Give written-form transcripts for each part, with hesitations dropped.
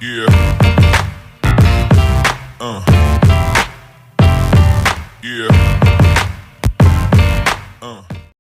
Yeah. Yeah.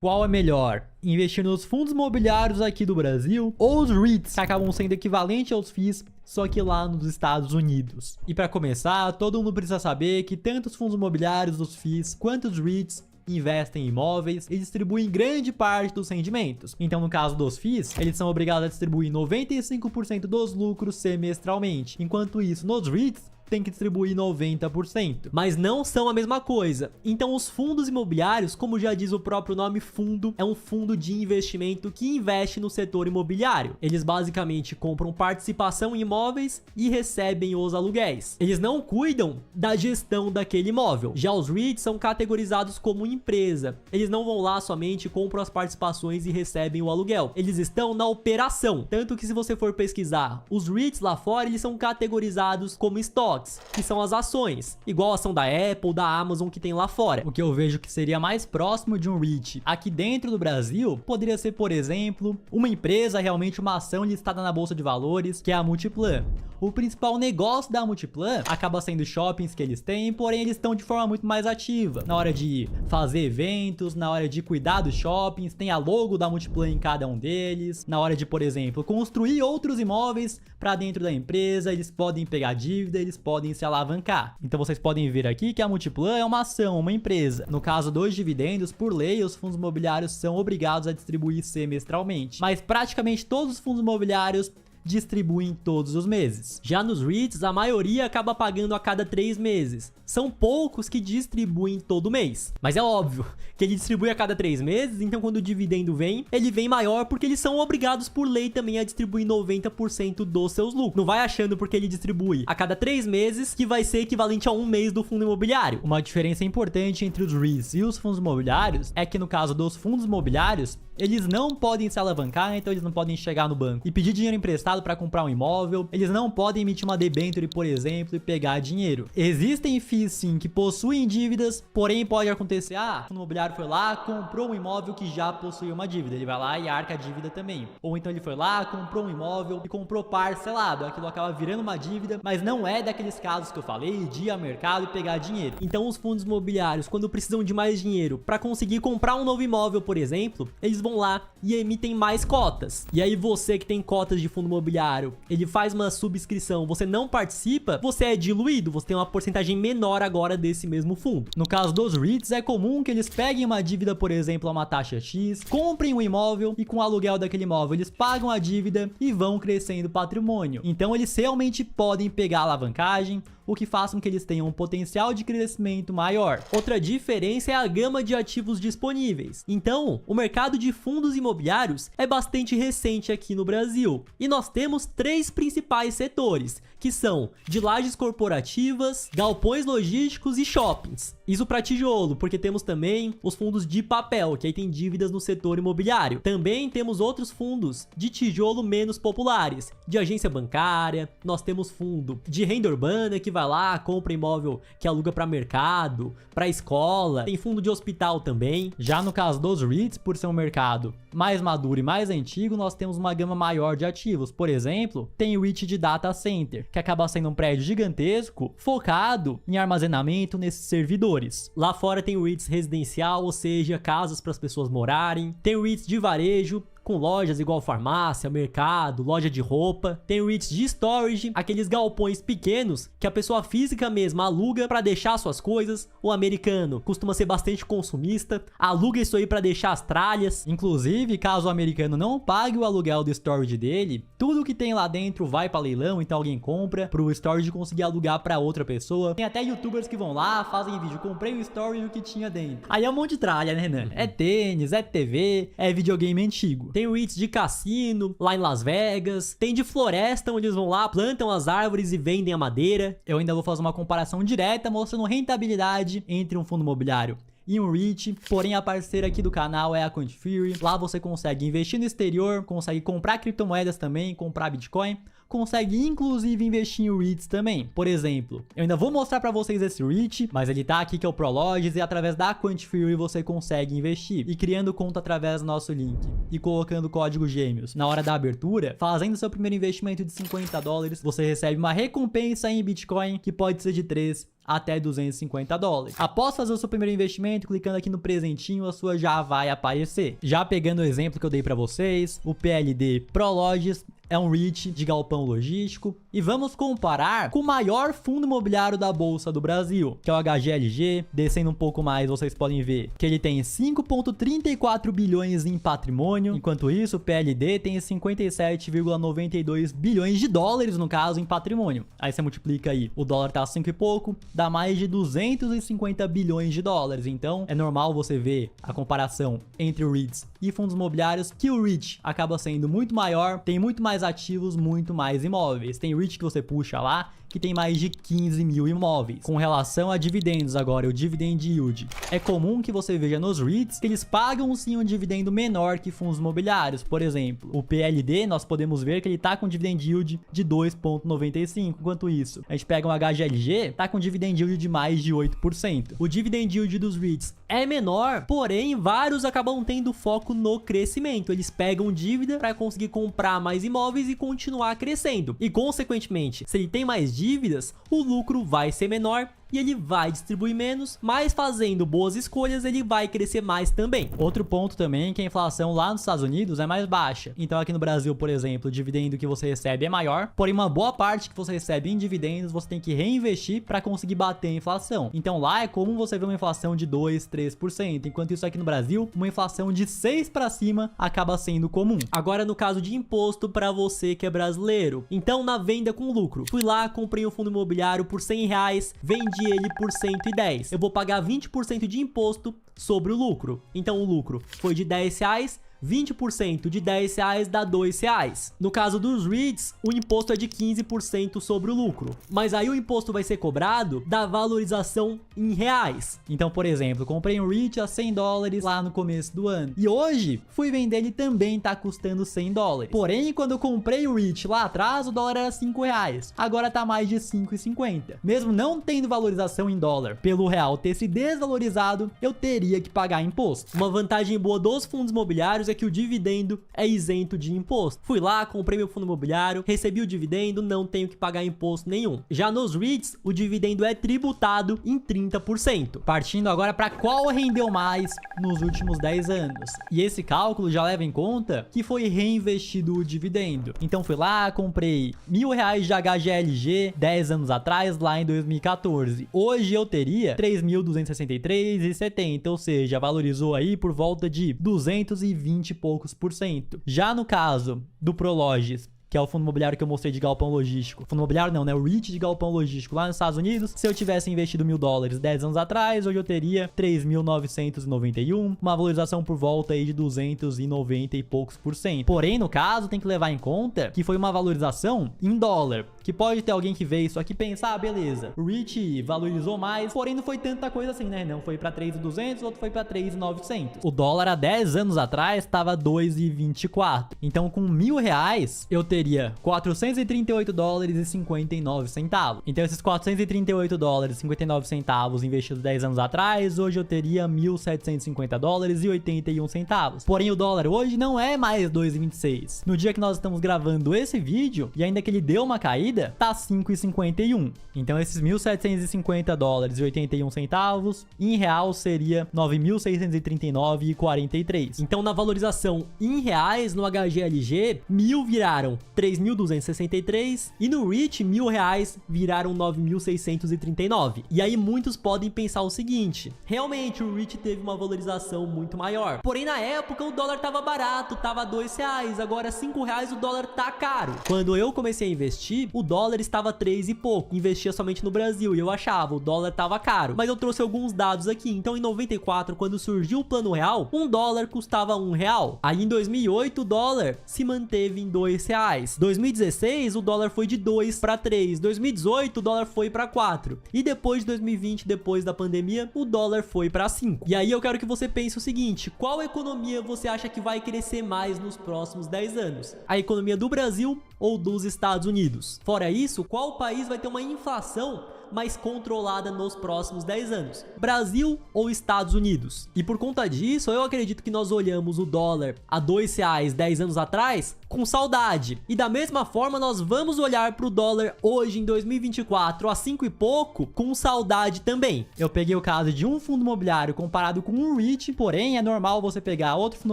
Qual é melhor? Investir nos fundos imobiliários aqui do Brasil ou os REITs, que acabam sendo equivalente aos FIIs, só que lá nos Estados Unidos? E para começar, todo mundo precisa saber que tanto os fundos imobiliários dos FIIs quanto os REITs investem em imóveis e distribuem grande parte dos rendimentos. Então, no caso dos FIIs, eles são obrigados a distribuir 95% dos lucros semestralmente. Enquanto isso, nos REITs, tem que distribuir 90%. Mas não são a mesma coisa. Então, os fundos imobiliários, como já diz o próprio nome fundo, é um fundo de investimento que investe no setor imobiliário. Eles basicamente compram participação em imóveis e recebem os aluguéis. Eles não cuidam da gestão daquele imóvel. Já os REITs são categorizados como empresa. Eles não vão lá somente, compram as participações e recebem o aluguel. Eles estão na operação. Tanto que se você for pesquisar, os REITs lá fora, eles são categorizados como estoque, que são as ações, igual a ação da Apple, da Amazon que tem lá fora. O que eu vejo que seria mais próximo de um REIT aqui dentro do Brasil poderia ser, por exemplo, uma empresa, realmente uma ação listada na Bolsa de Valores, que é a Multiplan. O principal negócio da Multiplan acaba sendo shoppings que eles têm, porém eles estão de forma muito mais ativa na hora de fazer eventos, na hora de cuidar dos shoppings, tem a logo da Multiplan em cada um deles, na hora de, por exemplo, construir outros imóveis para dentro da empresa, eles podem pegar dívida, eles podem se alavancar. Então vocês podem ver aqui que a Multiplan é uma ação, uma empresa. No caso dos dividendos, por lei, os fundos imobiliários são obrigados a distribuir semestralmente, mas praticamente todos os fundos imobiliários distribuem todos os meses. Já nos REITs, a maioria acaba pagando a cada 3 meses. São poucos que distribuem todo mês. Mas é óbvio que ele distribui a cada 3 meses, então quando o dividendo vem, ele vem maior porque eles são obrigados por lei também a distribuir 90% dos seus lucros. Não vai achando porque ele distribui a cada 3 meses que vai ser equivalente a um mês do fundo imobiliário. Uma diferença importante entre os REITs e os fundos imobiliários é que no caso dos fundos imobiliários, eles não podem se alavancar, então eles não podem chegar no banco e pedir dinheiro emprestado para comprar um imóvel. Eles não podem emitir uma debênture, por exemplo, e pegar dinheiro. Existem FIIs sim que possuem dívidas, porém pode acontecer, o fundo imobiliário foi lá, comprou um imóvel que já possuía uma dívida, ele vai lá e arca a dívida também. Ou então ele foi lá, comprou um imóvel e comprou parcelado, aquilo acaba virando uma dívida, mas não é daqueles casos que eu falei, de ir ao mercado e pegar dinheiro. Então os fundos imobiliários, quando precisam de mais dinheiro para conseguir comprar um novo imóvel, por exemplo, eles vão lá e emitem mais cotas. E aí você que tem cotas de fundo imobiliário, ele faz uma subscrição, você não participa, você é diluído, você tem uma porcentagem menor agora desse mesmo fundo. No caso dos REITs, é comum que eles peguem uma dívida, por exemplo, a uma taxa X, comprem um imóvel e com o aluguel daquele imóvel eles pagam a dívida e vão crescendo o patrimônio. Então eles realmente podem pegar a alavancagem, o que faz com que eles tenham um potencial de crescimento maior. Outra diferença é a gama de ativos disponíveis. Então, o mercado de fundos imobiliários é bastante recente aqui no Brasil. E nós temos 3 principais setores, que são de lajes corporativas, galpões logísticos e shoppings. Isso para tijolo, porque temos também os fundos de papel, que aí tem dívidas no setor imobiliário. Também temos outros fundos de tijolo menos populares, de agência bancária, nós temos fundo de renda urbana, que vai lá, compra imóvel que aluga para mercado, para escola, tem fundo de hospital também. Já no caso dos REITs, por ser um mercado mais maduro e mais antigo, nós temos uma gama maior de ativos. Por exemplo, tem o REIT de data center, que acaba sendo um prédio gigantesco focado em armazenamento nesses servidores. Lá fora tem o REITs residencial, ou seja, casas para as pessoas morarem. Tem o REITs de varejo, com lojas igual farmácia, mercado, loja de roupa. Tem REITs de storage, aqueles galpões pequenos que a pessoa física mesma aluga para deixar suas coisas. O americano costuma ser bastante consumista, aluga isso aí para deixar as tralhas. Inclusive, caso o americano não pague o aluguel do storage dele, tudo que tem lá dentro vai para leilão, então alguém compra pro storage conseguir alugar para outra pessoa. Tem até youtubers que vão lá, fazem vídeo, comprei o storage e o que tinha dentro. Aí é um monte de tralha, né, Renan? É tênis, é TV, é videogame antigo. Tem REITs de cassino, lá em Las Vegas. Tem de floresta, onde eles vão lá, plantam as árvores e vendem a madeira. Eu ainda vou fazer uma comparação direta, mostrando rentabilidade entre um fundo imobiliário e um REIT, porém a parceira aqui do canal é a CoinFury. Lá você consegue investir no exterior, consegue comprar criptomoedas também, comprar Bitcoin, consegue inclusive investir em REITs também. Por exemplo, eu ainda vou mostrar para vocês esse REIT, mas ele tá aqui que é o Prologis e através da Quantifury você consegue investir. E criando conta através do nosso link e colocando o código Gêmeos na hora da abertura, fazendo seu primeiro investimento de $50, você recebe uma recompensa em Bitcoin que pode ser de 3 até $250. Após fazer o seu primeiro investimento, clicando aqui no presentinho, a sua já vai aparecer. Já pegando o exemplo que eu dei para vocês, o PLD Prologis é um REIT de galpão logístico e vamos comparar com o maior fundo imobiliário da Bolsa do Brasil, que é o HGLG. Descendo um pouco mais, vocês podem ver que ele tem 5,34 bilhões em patrimônio, enquanto isso o PLD tem 57,92 bilhões de dólares, no caso, em patrimônio. Aí você multiplica aí, o dólar tá 5 e pouco, dá mais de 250 bilhões de dólares. Então é normal você ver a comparação entre REITs e fundos imobiliários, que o REIT acaba sendo muito maior, tem muito mais ativos, muito mais imóveis. Tem REIT que você puxa lá que tem mais de 15 mil imóveis. Com relação a dividendos agora, o dividend yield, é comum que você veja nos REITs que eles pagam sim um dividendo menor que fundos imobiliários. Por exemplo, o PLD, nós podemos ver que ele tá com dividend yield de 2,95. Enquanto isso, a gente pega um HGLG, tá com dividend yield de mais de 8%. O dividend yield dos REITs é menor, porém vários acabam tendo foco no crescimento. Eles pegam dívida para conseguir comprar mais imóveis e continuar crescendo. E consequentemente, se ele tem mais dívidas, o lucro vai ser menor e ele vai distribuir menos, mas fazendo boas escolhas ele vai crescer mais também. Outro ponto também é que a inflação lá nos Estados Unidos é mais baixa. Então aqui no Brasil, por exemplo, o dividendo que você recebe é maior, porém uma boa parte que você recebe em dividendos você tem que reinvestir para conseguir bater a inflação. Então lá é comum você ver uma inflação de 2, 3%, enquanto isso aqui no Brasil, uma inflação de 6 para cima acaba sendo comum. Agora no caso de imposto para você que é brasileiro, então na venda com lucro, fui lá, comprei um fundo imobiliário por R$100, vendi ele por 110. Eu vou pagar 20% de imposto sobre o lucro. Então o lucro foi de R$10, 20% de R$10 dá R$2. No caso dos REITs, o imposto é de 15% sobre o lucro. Mas aí o imposto vai ser cobrado da valorização em reais. Então, por exemplo, comprei um REIT a $100 lá no começo do ano. E hoje, fui vender, ele também tá custando $100. Porém, quando eu comprei o REIT lá atrás, o dólar era R$5. Agora tá mais de R$5,50. Mesmo não tendo valorização em dólar, pelo real ter se desvalorizado, eu teria que pagar imposto. Uma vantagem boa dos fundos imobiliários é que o dividendo é isento de imposto. Fui lá, comprei meu fundo imobiliário, recebi o dividendo, não tenho que pagar imposto nenhum. Já nos REITs, o dividendo é tributado em 30%. Partindo agora para qual rendeu mais nos últimos 10 anos. E esse cálculo já leva em conta que foi reinvestido o dividendo. Então fui lá, comprei R$1.000 de HGLG 10 anos atrás, lá em 2014. Hoje eu teria 3.263,70, ou seja, valorizou aí por volta de 220 e poucos %. Já no caso do Prologis, que é o fundo imobiliário que eu mostrei de galpão logístico. Fundo imobiliário não, né? O REIT de galpão logístico lá nos Estados Unidos. Se eu tivesse investido $1.000 10 anos atrás, hoje eu teria 3.991, uma valorização por volta aí de 290 e poucos %. Porém, no caso, tem que levar em conta que foi uma valorização em dólar. Que pode ter alguém que vê isso aqui e pensar, ah, beleza, o REIT valorizou mais, porém não foi tanta coisa assim, né? Não foi pra 3.200, outro foi pra 3.900. O dólar há 10 anos atrás estava 2,24. Então, com R$1.000, eu teria $438,59. Então esses $438,59 investidos 10 anos atrás, hoje eu teria $1.750,81. Porém o dólar hoje não é mais 2,26. No dia que nós estamos gravando esse vídeo, e ainda que ele deu uma caída, tá 5,51. Então esses $1.750,81 em real seria 9.639,43. Então na valorização em reais no HGLG, 1.000 viraram 3.263 e no REIT R$1.000 viraram 9.639. E aí muitos podem pensar o seguinte: realmente o REIT teve uma valorização muito maior. Porém na época o dólar tava barato, tava R$2, agora R$5 o dólar tá caro. Quando eu comecei a investir, o dólar estava 3 e pouco. Investia somente no Brasil e eu achava o dólar tava caro. Mas eu trouxe alguns dados aqui. Então em 94, quando surgiu o Plano Real, $1 custava R$1. Aí em 2008 o dólar se manteve em R$2. reais. 2016, o dólar foi de 2 para 3. 2018, o dólar foi para 4. E depois de 2020, depois da pandemia, o dólar foi para 5. E aí eu quero que você pense o seguinte: qual economia você acha que vai crescer mais nos próximos 10 anos? A economia do Brasil ou dos Estados Unidos? Fora isso, qual país vai ter uma inflação mais controlada nos próximos 10 anos? Brasil ou Estados Unidos? E por conta disso, eu acredito que nós olhamos o dólar a R$2 10 anos atrás com saudade. E da mesma forma, nós vamos olhar para o dólar hoje em 2024 a 5 e pouco com saudade também. Eu peguei o caso de um fundo imobiliário comparado com um REIT, porém é normal você pegar outro fundo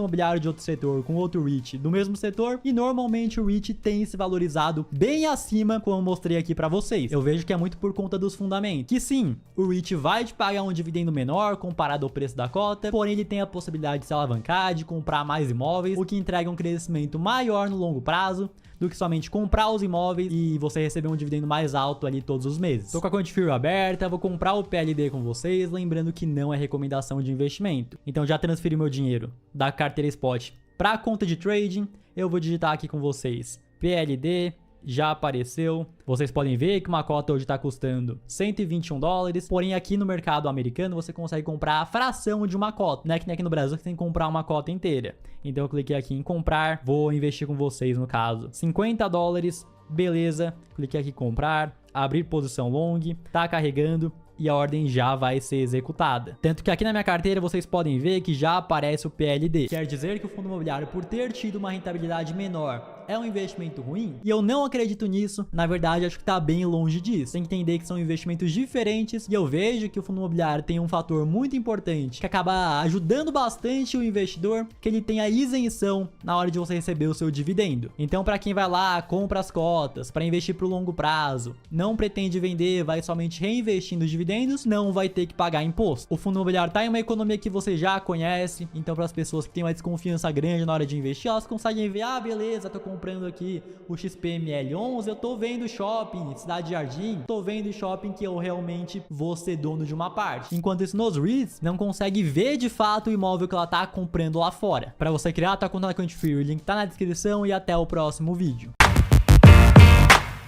imobiliário de outro setor com outro REIT do mesmo setor, e normalmente o REIT tem se valorizado bem acima, como eu mostrei aqui para vocês. Eu vejo que é muito por conta dos fundamentos. Que sim, o REIT vai te pagar um dividendo menor comparado ao preço da cota, porém ele tem a possibilidade de se alavancar, de comprar mais imóveis, o que entrega um crescimento maior no longo prazo do que somente comprar os imóveis e você receber um dividendo mais alto ali todos os meses. Tô com a conta de FIRO aberta, vou comprar o PLD com vocês, lembrando que não é recomendação de investimento. Então já transferi meu dinheiro da carteira Spot para a conta de trading. Eu vou digitar aqui com vocês PLD, já apareceu. Vocês podem ver que uma cota hoje está custando 121 dólares, porém aqui no mercado americano você consegue comprar a fração de uma cota, não é que nem aqui no Brasil que você tem que comprar uma cota inteira. Então eu cliquei aqui em comprar, vou investir com vocês no caso, 50 dólares, beleza, cliquei aqui em comprar, abrir posição long, tá carregando e a ordem já vai ser executada. Tanto que aqui na minha carteira vocês podem ver que já aparece o PLD. Quer dizer que o fundo imobiliário, por ter tido uma rentabilidade menor, é um investimento ruim? E eu não acredito nisso. Na verdade, acho que tá bem longe disso. Tem que entender que são investimentos diferentes e eu vejo que o fundo imobiliário tem um fator muito importante que acaba ajudando bastante o investidor, que ele tem a isenção na hora de você receber o seu dividendo. Então, para quem vai lá, compra as cotas para investir pro longo prazo, não pretende vender, vai somente reinvestindo os dividendos, não vai ter que pagar imposto. O fundo imobiliário tá em uma economia que você já conhece, então para as pessoas que têm uma desconfiança grande na hora de investir, elas conseguem ver, ah, beleza, tô comprando aqui o XPML11, eu tô vendo shopping, Cidade Jardim, tô vendo shopping que eu realmente vou ser dono de uma parte. Enquanto isso, nos REITs, não consegue ver de fato o imóvel que ela tá comprando lá fora. Para você criar a tua conta na CoinFree, o link tá na descrição e até o próximo vídeo.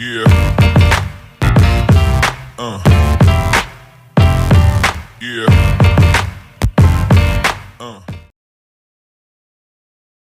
Yeah. Yeah.